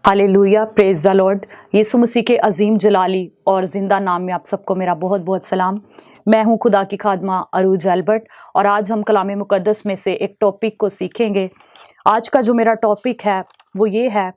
Hallelujah, praise the lord. Yeshu Masih के अजीम जलाली और ज़िंदा नाम में आप सबको मेरा बहुत बहुत सलाम। मैं हूं खुदा की खादमा अरूज एल्बर्ट और आज हम कलाम मुकद्दस में से एक टॉपिक को सीखेंगे। आज का जो मेरा टॉपिक है वो ये है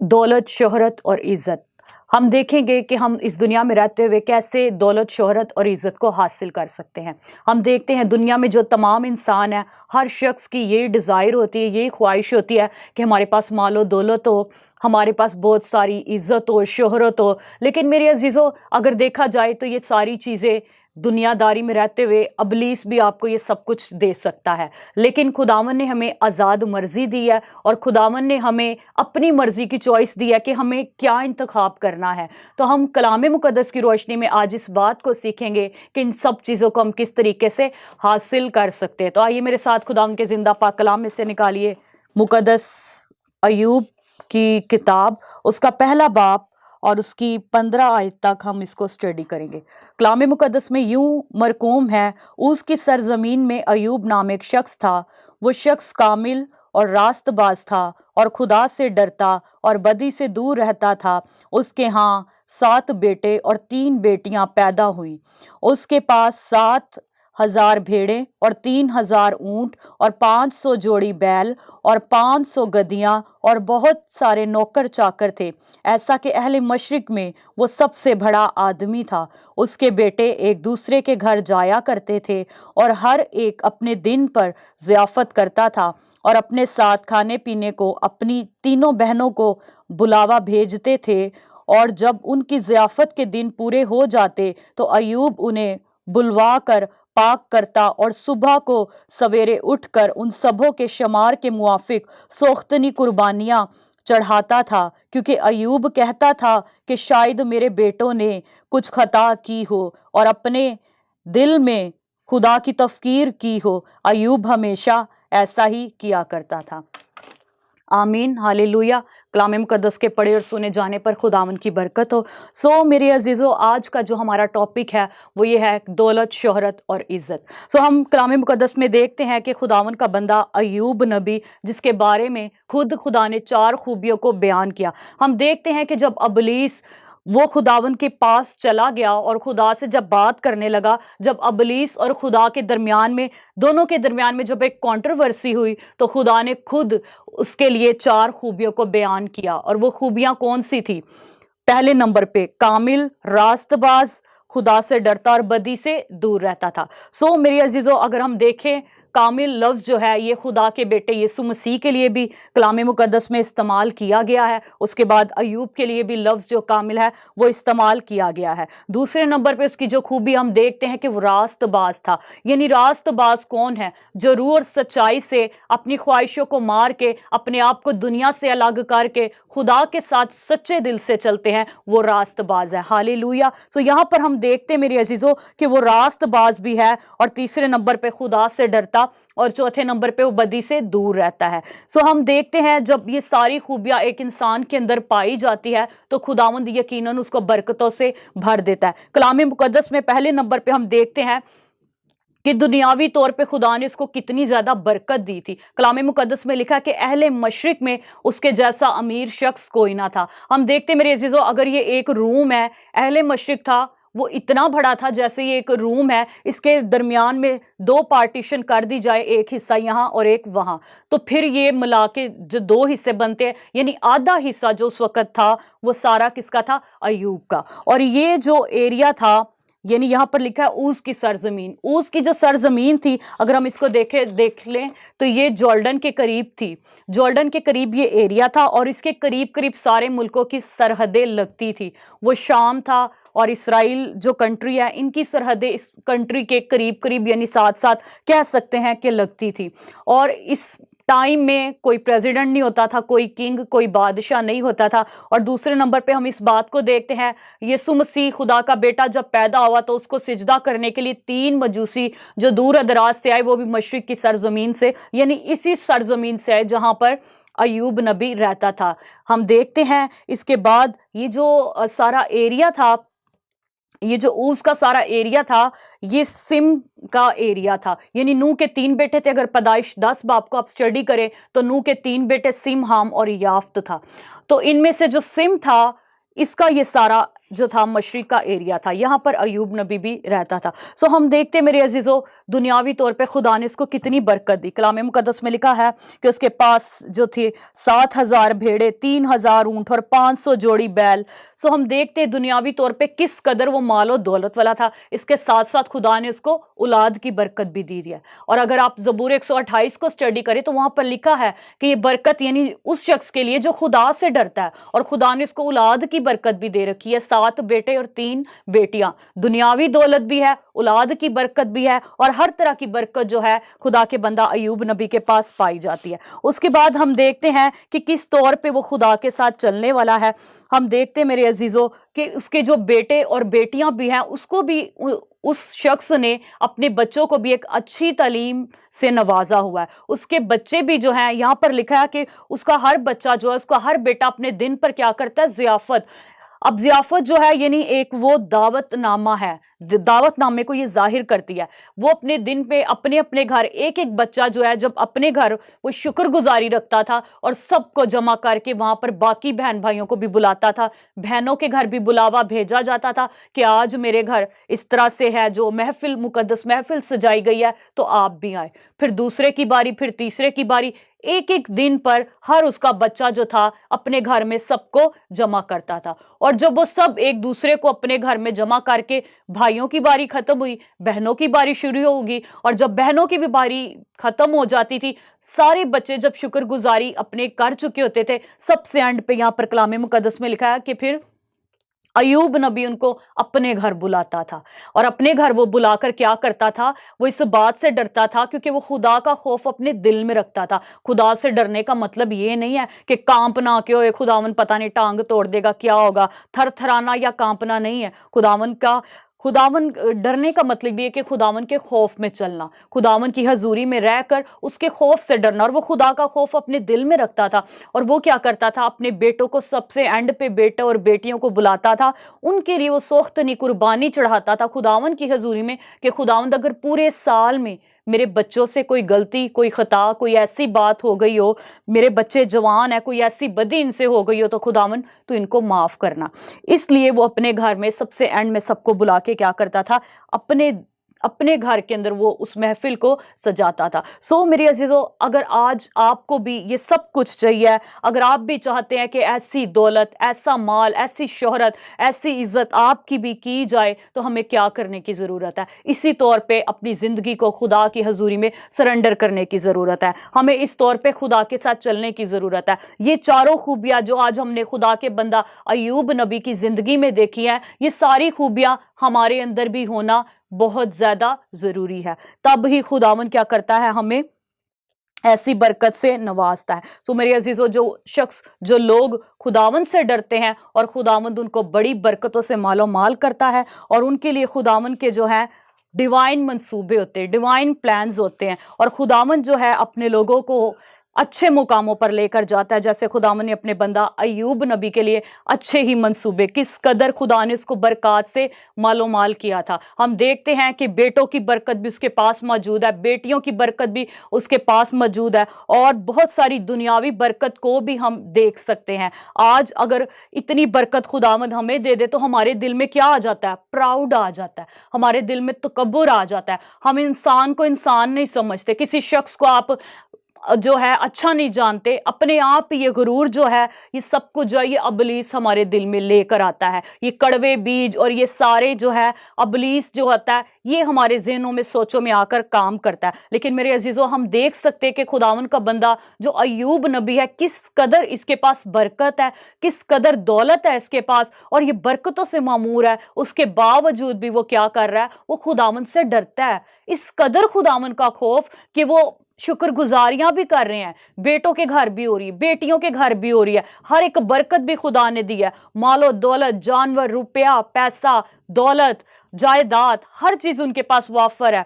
दौलत, शोहरत और इज़्ज़त। हम देखेंगे कि हम इस दुनिया में रहते हुए कैसे दौलत, शोहरत और इज़्ज़त को हासिल कर सकते हैं। हम देखते हैं दुनिया में जो तमाम इंसान है, हर शख्स की ये डिज़ायर होती है, ये ख्वाहिश होती है कि हमारे पास मालो दौलत हो, हमारे पास बहुत सारी इज़्ज़त हो, शोहरत हो। लेकिन मेरे अजीज़ों, अगर देखा जाए तो ये सारी चीज़ें दुनियादारी में रहते हुए इब्लीस भी आपको ये सब कुछ दे सकता है। लेकिन खुदावन ने हमें आज़ाद मर्ज़ी दी है और खुदावन ने हमें अपनी मर्ज़ी की चॉइस दी है कि हमें क्या इंतखाब करना है। तो हम कलाम मुकद्दस की रोशनी में आज इस बात को सीखेंगे कि इन सब चीज़ों को हम किस तरीके से हासिल कर सकते हैं। तो आइए मेरे साथ खुदावन के ज़िंदा पाक कलाम में से निकालिए मुकद्दस अय्यूब की किताब, उसका पहला बाब और उसकी 15 आयत तक हम इसको स्टडी करेंगे। कलाम मुकद्दस में यूं मरकूम है, उसकी सरजमीन में अय्यूब नाम एक शख्स था। वो शख्स कामिल और रास्तबाज था और खुदा से डरता और बदी से दूर रहता था। उसके यहाँ 7 बेटे और 3 बेटियां पैदा हुई। उसके पास 7,000 भेड़ें और 3,000 ऊंट और 500 जोड़ी बैल और 500 गधियां और बहुत सारे नौकर चाकर थे। ऐसा कि अहले मशरिक में वो सबसे बड़ा आदमी था। उसके बेटे एक दूसरे के घर जाया करते थे और हर एक अपने दिन पर ज़ियाफ़त करता था और अपने साथ खाने पीने को अपनी तीनों बहनों को बुलावा भेजते थे। और जब उनकी ज़ियाफ़त के दिन पूरे हो जाते तो अय्यूब उन्हें बुलवा कर पाक करता और सुबह को सवेरे उठकर उन सबों के शुमार के मुआफिक सोख्तनी कुर्बानियां चढ़ाता था, क्योंकि अय्यूब कहता था कि शायद मेरे बेटों ने कुछ खता की हो और अपने दिल में खुदा की तफकीर की हो। अय्यूब हमेशा ऐसा ही किया करता था। आमीन, हालेलुया। कलाम मुकद्दस के पढ़े और सुने जाने पर खुदावन की बरकत हो। मेरे अजीज़ों, आज का जो हमारा टॉपिक है वो ये है दौलत, शोहरत और इज़्ज़त। हम कलाम मुकद्दस में देखते हैं कि खुदावन का बंदा अय्यूब नबी, जिसके बारे में खुद खुदा ने 4 खूबियों को बयान किया। हम देखते हैं कि जब इब्लीस वो खुदावन के पास चला गया और खुदा से जब बात करने लगा, जब इब्लीस और खुदा के दरमियान में, दोनों के दरमियान में जब एक कंट्रोवर्सी हुई, तो खुदा ने खुद उसके लिए 4 खूबियों को बयान किया। और वो खूबियां कौन सी थी? पहले नंबर पे कामिल, रास्तबाज, खुदा से डरता और बदी से दूर रहता था। मेरे अजीजों, अगर हम देखें, कामिल लफ्ज़ जो है ये खुदा के बेटे यीशु मसीह के लिए भी कलाम मुकद्दस में इस्तेमाल किया गया है। उसके बाद अय्यूब के लिए भी लफ्ज़ जो कामिल है वो इस्तेमाल किया गया है। दूसरे नंबर पे उसकी जो खूबी हम देखते हैं कि वो रास्तबाज था। यानी रास्तबाज कौन है? जो रूह और सच्चाई से अपनी ख्वाहिशों को मार के, अपने आप को दुनिया से अलग करके खुदा के साथ सच्चे दिल से चलते हैं, वो रास्तबाज है। हालेलुया। यहाँ पर हम देखते हैं मेरे अजीजों कि वो रास्तबाज भी है और तीसरे नंबर पे खुदा से डरता और चौथे नंबर पे वो बदी से दूर रहता है। हम देखते हैं जब ये सारी खूबियां एक इंसान के अंदर पाई जाती है तो खुदावंद यकीनन उसको बरकतों से भर देता है। कलाम मुकद्दस में पहले नंबर पे हम देखते हैं कि दुनियावी तौर पे खुदा ने उसको कितनी ज़्यादा बरकत दी थी। कलाम मुकद्दस में लिखा कि अहले मशरिक में उसके जैसा अमीर शख्स कोई ना था। हम देखते मेरे अजीज़ों, अगर ये एक रूम है, अहले मशरिक था, वो इतना बड़ा था जैसे ये एक रूम है, इसके दरमियान में 2 पार्टीशन कर दी जाए, एक हिस्सा यहाँ और एक वहाँ, तो फिर ये मिला के जो 2 हिस्से बनते हैं, यानी आधा हिस्सा जो उस वक़्त था वो सारा किसका था? अय्यूब का। और ये जो एरिया था, यानी यहाँ पर लिखा है ऊस की सरजमीन। ऊस की जो सरजमीन थी, अगर हम इसको देख लें तो ये जॉर्डन के करीब थी। जॉर्डन के करीब ये एरिया था और इसके करीब करीब सारे मुल्कों की सरहदें लगती थी। वो शाम था और इसराइल जो कंट्री है, इनकी सरहदें इस कंट्री के करीब करीब यानी साथ साथ कह सकते हैं कि लगती थी। और इस टाइम में कोई प्रेसिडेंट नहीं होता था, कोई किंग, कोई बादशाह नहीं होता था। और दूसरे नंबर पे हम इस बात को देखते हैं, यीशु मसीह खुदा का बेटा जब पैदा हुआ तो उसको सिजदा करने के लिए 3 मजूसी जो दूर दराज से आए, वो भी मशरिक की सरजमीन से, यानी इसी सरजमीन से आए जहां पर अय्यूब नबी रहता था। हम देखते हैं इसके बाद ये जो सारा एरिया था ये जो ऊस का सारा एरिया था, ये सिम का एरिया था। यानी नूह के 3 बेटे थे। अगर पैदाइश 10 बाप को आप स्टडी करें तो नूह के 3 बेटे सिम, हाम और याफ्त था। तो इनमें से जो सिम था, इसका ये सारा जो था मशरिक का एरिया था, यहाँ पर अयूब नबी भी रहता था। सो हम देखते मेरे अजीज़ों, दुनियावी तौर पे खुदा ने इसको कितनी बरकत दी। कलाम मुकद्दस में लिखा है कि उसके पास जो थे 7,000 भेड़े, 3,000 ऊंट और 500 जोड़ी बैल। सो हम देखते हैं दुनियावी तौर पे किस कदर वो मालो दौलत वाला था। इसके साथ साथ खुदा ने उसको औलाद की बरकत भी दी है। और अगर आप ज़बूर 128 को स्टडी करें तो वहाँ पर लिखा है कि ये बरकत यानी उस शख्स के लिए जो खुदा से डरता है, और खुदा ने इसको औलाद की बरकत भी दे रखी है। 7 बेटे और 3 बेटियां, दुनियावी दौलत भी है, औलाद की बरकत भी है, और हर तरह की बरकत जो है खुदा के बंदा अयूब नबी के पास पाई जाती है। उसके बाद हम देखते हैं कि किस तौर पे वो खुदा के साथ चलने वाला है। हम देखते हैं मेरे अजीजों कि उसके जो बेटे और बेटियां भी हैं, उसको भी उस शख्स ने अपने बच्चों को भी एक अच्छी तालीम से नवाजा हुआ है। उसके बच्चे भी जो हैं, यहाँ पर लिखा है कि उसका हर बच्चा जो है, उसका हर बेटा अपने दिन पर क्या करता है, ज़ियाफ़त। अब ज़ियाफ़त जो है यानी एक वो दावतनामा है, दावतनामे को ये जाहिर करती है। वो अपने दिन पे अपने अपने घर एक एक बच्चा जो है, जब अपने घर वो शुक्रगुजारी रखता था और सबको जमा करके वहाँ पर बाकी बहन भाइयों को भी बुलाता था। बहनों के घर भी बुलावा भेजा जाता था कि आज मेरे घर इस तरह से है, जो महफिल मुकद्दस महफिल सजाई गई है, तो आप भी आए। फिर दूसरे की बारी, फिर तीसरे की बारी, एक एक दिन पर हर उसका बच्चा जो था अपने घर में सबको जमा करता था। और जब वो सब एक दूसरे को अपने घर में जमा करके भाइयों की बारी खत्म हुई, बहनों की बारी शुरू होगी, और जब बहनों की भी बारी खत्म हो जाती थी, सारे बच्चे जब शुक्रगुजारी अपने कर चुके होते थे, सबसे एंड पे यहाँ पर कलाम मुकद्दस में लिखा है कि फिर अयूब नबी उनको अपने घर बुलाता था। और अपने घर वो बुलाकर क्या करता था, वो इस बात से डरता था क्योंकि वो खुदा का खौफ अपने दिल में रखता था। खुदा से डरने का मतलब ये नहीं है कि कांपना क्यों है, खुदावन पता नहीं टांग तोड़ देगा क्या होगा, थर थराना या कांपना नहीं है। खुदावन डरने का मतलब ये है कि खुदावन के खौफ में चलना, खुदावन की हजूरी में रहकर उसके खौफ से डरना। और वो खुदा का खौफ अपने दिल में रखता था। और वो क्या करता था, अपने बेटों को सबसे एंड पे बेटे और बेटियों को बुलाता था, उनके लिए वो सोख्तनी कुर्बानी चढ़ाता था खुदावन की हजूरी में कि खुदावंद अगर पूरे साल में मेरे बच्चों से कोई गलती, कोई खता, कोई ऐसी बात हो गई हो, मेरे बच्चे जवान है, कोई ऐसी बदी इनसे हो गई हो, तो खुदावन तो इनको माफ़ करना। इसलिए वो अपने घर में सबसे एंड में सबको बुला के क्या करता था, अपने घर के अंदर वो उस महफिल को सजाता था। सो मेरे अजीज़ों, अगर आज आपको भी ये सब कुछ चाहिए, अगर आप भी चाहते हैं कि ऐसी दौलत, ऐसा माल, ऐसी शोहरत, ऐसी इज्जत आपकी भी की जाए, तो हमें क्या करने की ज़रूरत है? इसी तौर पे अपनी ज़िंदगी को खुदा की हजूरी में सरेंडर करने की ज़रूरत है। हमें इस तौर पे खुदा के साथ चलने की ज़रूरत है। ये चारों खूबियाँ जो आज हमने खुदा के बंदा अयूब नबी की ज़िंदगी में देखी हैं, ये सारी खूबियाँ हमारे अंदर भी होना बहुत ज़्यादा ज़रूरी है। तब ही खुदावन क्या करता है, हमें ऐसी बरकत से नवाजता है। सो मेरे अजीज़ों, जो लोग खुदावन से डरते हैं और खुदावंद उनको बड़ी बरकतों से मालो माल करता है, और उनके लिए खुदावन के जो है डिवाइन मंसूबे होते हैं, डिवाइन प्लान्स होते हैं, और खुदावन जो है अपने लोगों को अच्छे मुकामों पर लेकर जाता है। जैसे खुदावन ने अपने बंदा अयूब नबी के लिए अच्छे ही मंसूबे, किस कदर खुदा ने उसको बरकत से मालो माल किया था। हम देखते हैं कि बेटों की बरकत भी उसके पास मौजूद है, बेटियों की बरकत भी उसके पास मौजूद है, और बहुत सारी दुनियावी बरकत को भी हम देख सकते हैं। आज अगर इतनी बरकत खुदावंद हमें दे दे तो हमारे दिल में क्या आ जाता है, प्राउड आ जाता है, हमारे दिल में तकब्बुर आ जाता है। हम इंसान को इंसान नहीं समझते, किसी शख्स को आप जो है अच्छा नहीं जानते, अपने आप ये गुरूर जो है, ये सब कुछ जो है, ये अबलीस हमारे दिल में लेकर आता है। ये कड़वे बीज और ये सारे जो है अबलीस जो होता है, ये हमारे जहनों में, सोचों में आकर काम करता है। लेकिन मेरे अजीज़ों, हम देख सकते हैं कि खुदावन का बंदा जो अयूब नबी है, किस कदर इसके पास बरकत है, किस कदर दौलत है इसके पास, और ये बरकतों से मामूर है। उसके बावजूद भी वो क्या कर रहा है, वो खुदावन से डरता है। इस कदर खुदावन का खौफ कि वो शुक्रगुजारियां भी कर रहे हैं, बेटों के घर भी हो रही है, बेटियों के घर भी हो रही है, हर एक बरकत भी खुदा ने दी है। मालो दौलत, जानवर, रुपया, पैसा, दौलत, जायदाद, हर चीज उनके पास वाफर है।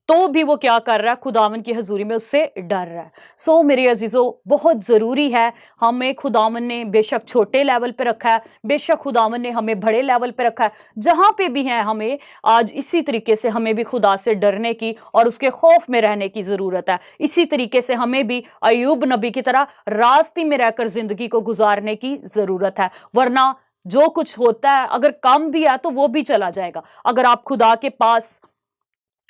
तो भी वो क्या कर रहा है, खुदावन की हजूरी में उससे डर रहा है। सो मेरे अजीज़ों, बहुत ज़रूरी है, हमें खुदावन ने बेशक छोटे लेवल पे रखा है, बेशक खुदावन ने हमें बड़े लेवल पे रखा है, जहाँ पे भी हैं हमें आज इसी तरीके से हमें भी खुदा से डरने की और उसके खौफ में रहने की ज़रूरत है। इसी तरीके से हमें भी अय्यूब नबी की तरह रास्ते में रहकर ज़िंदगी को गुजारने की ज़रूरत है, वरना जो कुछ होता है अगर कम भी है तो वो भी चला जाएगा। अगर आप खुदा के पास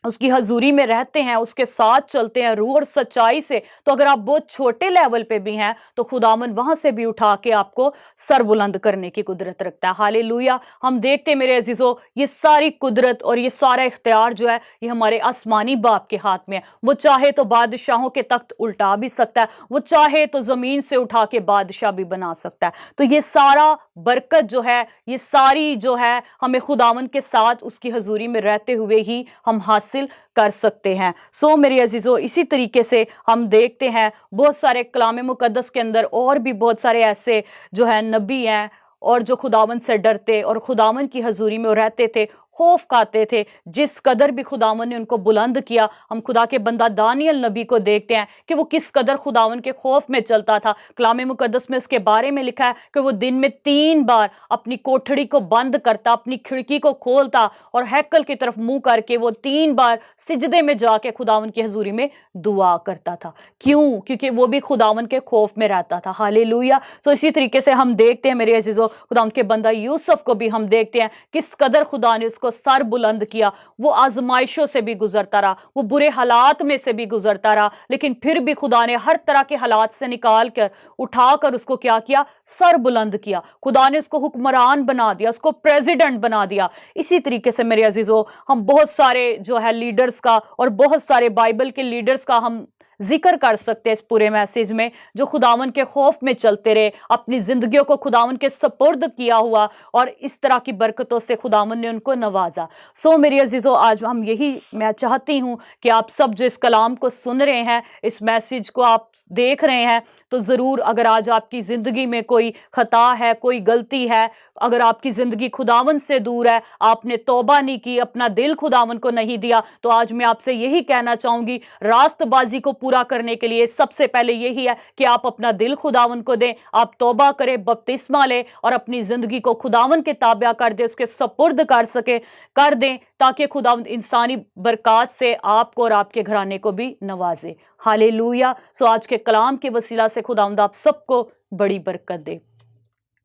उसकी हजूरी में रहते हैं, उसके साथ चलते हैं रूह और सच्चाई से, तो अगर आप बहुत छोटे लेवल पे भी हैं तो खुदावन वहां से भी उठा के आपको सर बुलंद करने की कुदरत रखता है। हालेलुया। हम देखते हैं मेरे अजीजों, ये सारी कुदरत और ये सारा इख्तियार जो है ये हमारे आसमानी बाप के हाथ में है। वो चाहे तो बादशाहों के तख्त उल्टा भी सकता है, वो चाहे तो जमीन से उठा के बादशाह भी बना सकता है। तो ये सारा बरकत जो है, ये सारी जो है, हमें खुदावन के साथ उसकी हजूरी में रहते हुए ही हम हासिल कर सकते हैं। सो मेरे अजीजों, इसी तरीके से हम देखते हैं बहुत सारे कलाम मुकद्दस के अंदर और भी बहुत सारे ऐसे जो है नबी हैं और जो खुदावन से डरते और खुदावन की हजूरी में रहते थे, खौफ खाते थे। जिस कदर भी खुदावन ने उनको बुलंद किया, हम खुदा के बंदा दानियल नबी को देखते हैं कि वो किस कदर खुदावन के खौफ में चलता था। कलाम मुकद्दस में उसके बारे में लिखा है कि वो दिन में 3 बार अपनी कोठड़ी को बंद करता, अपनी खिड़की को खोलता और हैकल की तरफ मुंह करके वो 3 बार सिजदे में जाके खुदावन की हजूरी में दुआ करता था। क्यों? क्योंकि वो भी खुदावन के खौफ में रहता था। हालेलुया। सो इसी तरीके से हम देखते हैं मेरे अजीजों, खुदावन के बंदा यूसुफ को भी हम देखते हैं किस कदर खुदा ने उसको सर बुलंद किया। वो आजमाइशों से भी गुजरता रहा, वो बुरे हालात में से भी गुजरता रहा, लेकिन फिर भी खुदा ने हर तरह के हालात से निकाल कर उठाकर उसको क्या किया? सर बुलंद किया। खुदा ने उसको हुक्मरान बना दिया, उसको प्रेसिडेंट बना दिया। इसी तरीके से मेरे अजीजों, हम बहुत सारे जो है लीडर्स का और बहुत सारे बाइबल के लीडर्स का हम जिक्र कर सकते हैं इस पूरे मैसेज में, जो खुदावन के खौफ में चलते रहे, अपनी जिंदगियों को खुदावन के सपुर्द किया हुआ और इस तरह की बरकतों से खुदावन ने उनको नवाजा। सो मेरी अजीजों, आज हम यही मैं चाहती हूँ कि आप सब जो इस कलाम को सुन रहे हैं, इस मैसेज को आप देख रहे हैं, तो ज़रूर अगर आज आपकी ज़िंदगी में कोई खता है, कोई गलती है, अगर आपकी ज़िंदगी खुदावन से दूर है, आपने तौबा नहीं की, अपना दिल खुदावन को नहीं दिया, तो आज मैं आपसे यही कहना चाहूँगी, रास्तबाजी को पूरा करने के लिए सबसे पहले यही है कि आप अपना दिल खुदावन को दें, आप तौबा करें, बपतिस्मा लें और अपनी ज़िंदगी को खुदावन के ताबिया कर दें, उसके सपुर्द कर दें, ताकि खुदावन इंसानी बरकत से आपको और आपके घराने को भी नवाजे। हालेलुया। सो आज के कलाम के वसीला से खुदावंद आप सबको बड़ी बरकत दे।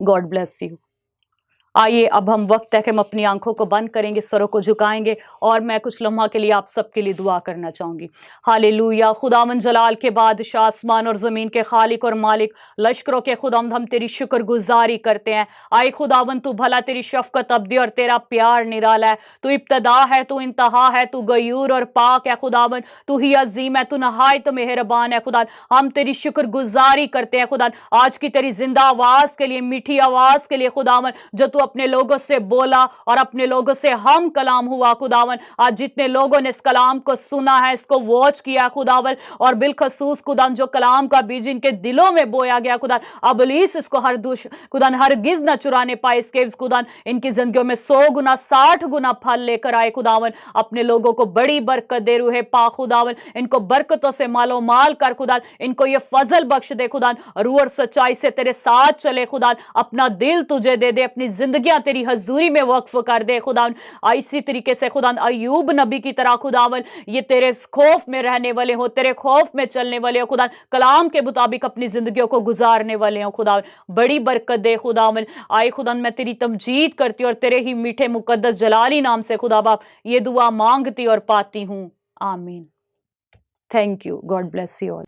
God bless you. आइए अब हम वक्त है कि हम अपनी आंखों को बंद करेंगे, सरों को झुकाएंगे और मैं कुछ लम्हा के लिए आप सबके लिए दुआ करना चाहूँगी। हालेलुया। खुदावन जलाल के बादशाह, आसमान और ज़मीन के खालिक और मालिक, लश्करों के खुदावंद, हम तेरी शुक्रगुजारी करते हैं। आए खुदावन, तू भला, तेरी शफकत अब्दी और तेरा प्यार निराला है। तू इब्तदा है, तू इंतहा है, तू गयूर और पाक है खुदावन, तू ही अजीम है, तू नहायत मेहरबान है खुदा। हम तेरी शुक्रगुजारी करते हैं खुदा, आज की तेरी जिंदा आवाज़ के लिए, मीठी आवाज़ के लिए खुदावन, जो तू अपने लोगों से बोला और अपने लोगों से हम कलाम हुआ खुदावन। आज जितने लोगों ने इस कलाम को सुना है, इसको वॉच किया खुदावन, और बिलखसूस खुदावन जो कलाम का बीज इनके दिलों में बोया गया खुदा, अबलीस इसको खुदान हरगिज न चुराने पाए इसके खुदान, इनकी जिंदगियों में 100 गुना 60 गुना फल लेकर आए खुदावन। अपने लोगों को बड़ी बरकत दे रूहे पाक खुदावन, इनको बरकतों से मालो माल कर खुदान, इनको ये फजल बख्श दे खुदान, रूह और सच्चाई से तेरे साथ चले खुदान, अपना दिल तुझे दे दे, अपनी जिंदगियां तेरी हजूरी में वक्फ कर दे खुदावन। इसी तरीके से खुदावन अय्यूब नबी की तरह खुदावन ये तेरे खौफ में रहने वाले हो, तेरे खौफ में चलने वाले हो खुदावन, कलाम के मुताबिक अपनी जिंदगियों को गुजारने वाले हो खुदावन, बड़ी बरकत दे खुदावन। आए खुदावन, मैं तेरी तमजीद करती और तेरे ही मीठे मुकद्दस जलाली नाम से खुदा बाप ये दुआ मांगती और पाती हूँ। आमीन। Thank you. God bless you all.